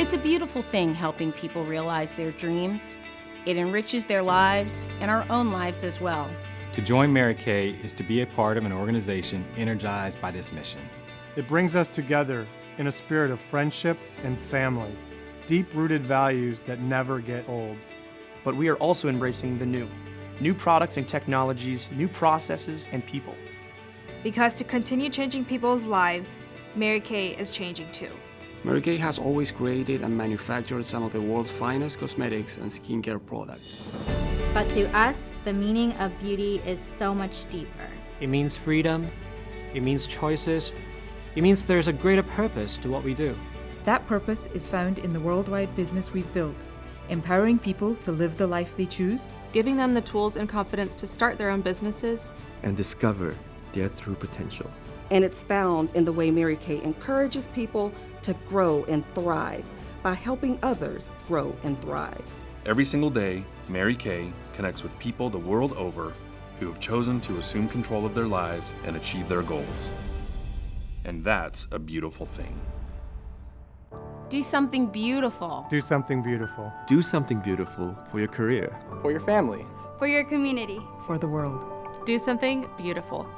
It's a beautiful thing helping people realize their dreams. It enriches their lives and our own lives as well. To join Mary Kay is to be a part of an organization energized by this mission. It brings us together in a spirit of friendship and family, deep-rooted values that never get old. But we are also embracing the new products and technologies, new processes and people. Because to continue changing people's lives, Mary Kay is changing too. Mary Kay has always created and manufactured some of the world's finest cosmetics and skincare products. But to us, the meaning of beauty is so much deeper. It means freedom, it means choices, it means there's a greater purpose to what we do. That purpose is found in the worldwide business we've built, empowering people to live the life they choose, giving them the tools and confidence to start their own businesses, and discover their true potential. And it's found in the way Mary Kay encourages people to grow and thrive by helping others grow and thrive. Every single day, Mary Kay connects with people the world over who have chosen to assume control of their lives and achieve their goals. And that's a beautiful thing. Do something beautiful. Do something beautiful. Do something beautiful for your career, For your family, for your community, for the world. Do something beautiful.